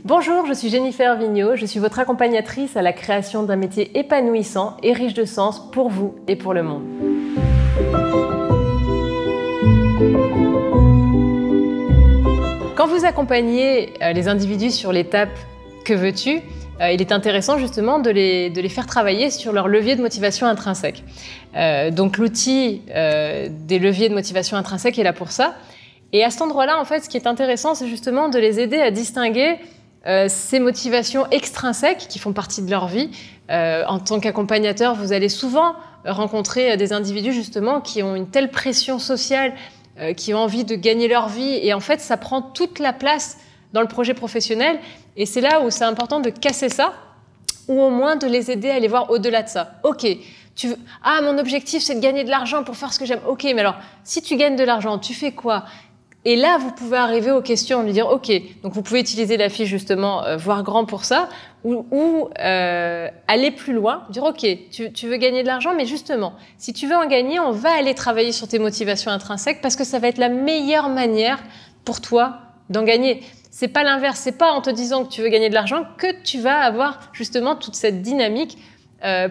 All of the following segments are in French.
Bonjour, je suis Jennifer Vigneault, je suis votre accompagnatrice à la création d'un métier épanouissant et riche de sens pour vous et pour le monde. Quand vous accompagnez les individus sur l'étape « Que veux-tu ?», il est intéressant justement de les faire travailler sur leur levier de motivation intrinsèque. Donc l'outil des leviers de motivation intrinsèque est là pour ça. Et à cet endroit-là, en fait, ce qui est intéressant, c'est justement de les aider à distinguer ces motivations extrinsèques qui font partie de leur vie. En tant qu'accompagnateur, vous allez souvent rencontrer des individus justement qui ont une telle pression sociale, qui ont envie de gagner leur vie, et en fait, ça prend toute la place dans le projet professionnel. Et c'est là où c'est important de casser ça, ou au moins de les aider à aller voir au-delà de ça. Ok, mon objectif c'est de gagner de l'argent pour faire ce que j'aime. Ok, mais alors, si tu gagnes de l'argent, tu fais quoi ? Et là, vous pouvez arriver aux questions, lui dire, ok, donc vous pouvez utiliser la fiche justement, voir grand pour ça, ou aller plus loin, dire, ok, tu veux gagner de l'argent, mais justement, si tu veux en gagner, on va aller travailler sur tes motivations intrinsèques parce que ça va être la meilleure manière pour toi d'en gagner. C'est pas l'inverse, c'est pas en te disant que tu veux gagner de l'argent que tu vas avoir justement toute cette dynamique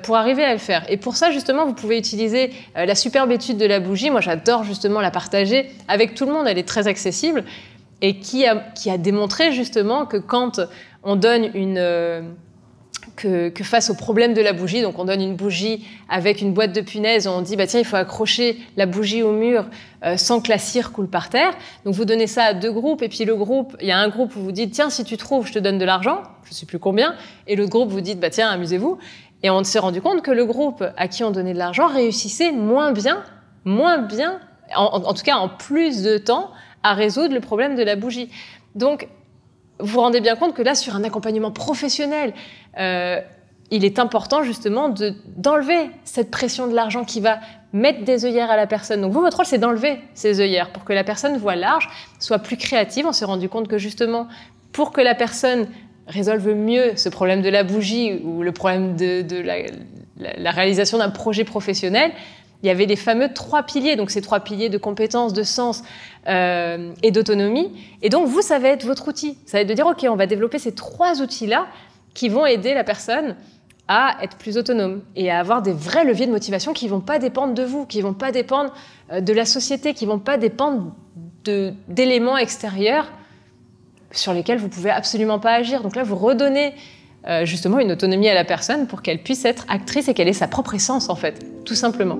pour arriver à le faire. Et pour ça, justement, vous pouvez utiliser la superbe étude de la bougie. Moi, j'adore justement la partager avec tout le monde. Elle est très accessible et qui a démontré justement que quand on donne que face au problème de la bougie, donc on donne une bougie avec une boîte de punaises, on dit tiens, il faut accrocher la bougie au mur sans que la cire coule par terre. Donc vous donnez ça à deux groupes, et puis il y a un groupe où vous dites tiens, si tu trouves, je te donne de l'argent, je sais plus combien, et l'autre groupe vous dites tiens, amusez-vous. Et on s'est rendu compte que le groupe à qui on donnait de l'argent réussissait moins bien, en tout cas en plus de temps, à résoudre le problème de la bougie. Donc, vous vous rendez bien compte que là, sur un accompagnement professionnel, il est important justement d'enlever cette pression de l'argent qui va mettre des œillères à la personne. Donc vous, votre rôle, c'est d'enlever ces œillères pour que la personne voit large, soit plus créative. On s'est rendu compte que justement, pour que la personne résolve mieux ce problème de la bougie ou le problème de la réalisation d'un projet professionnel, il y avait les fameux 3 piliers, donc ces 3 piliers de compétences, de sens et d'autonomie. Et donc vous, ça va être votre outil. Ça va être de dire, ok, on va développer ces 3 outils-là qui vont aider la personne à être plus autonome et à avoir des vrais leviers de motivation qui ne vont pas dépendre de vous, qui ne vont pas dépendre de la société, qui ne vont pas dépendre d'éléments extérieurs sur lesquels vous ne pouvez absolument pas agir. Donc là, vous redonnez justement une autonomie à la personne pour qu'elle puisse être actrice et qu'elle ait sa propre essence, en fait, tout simplement.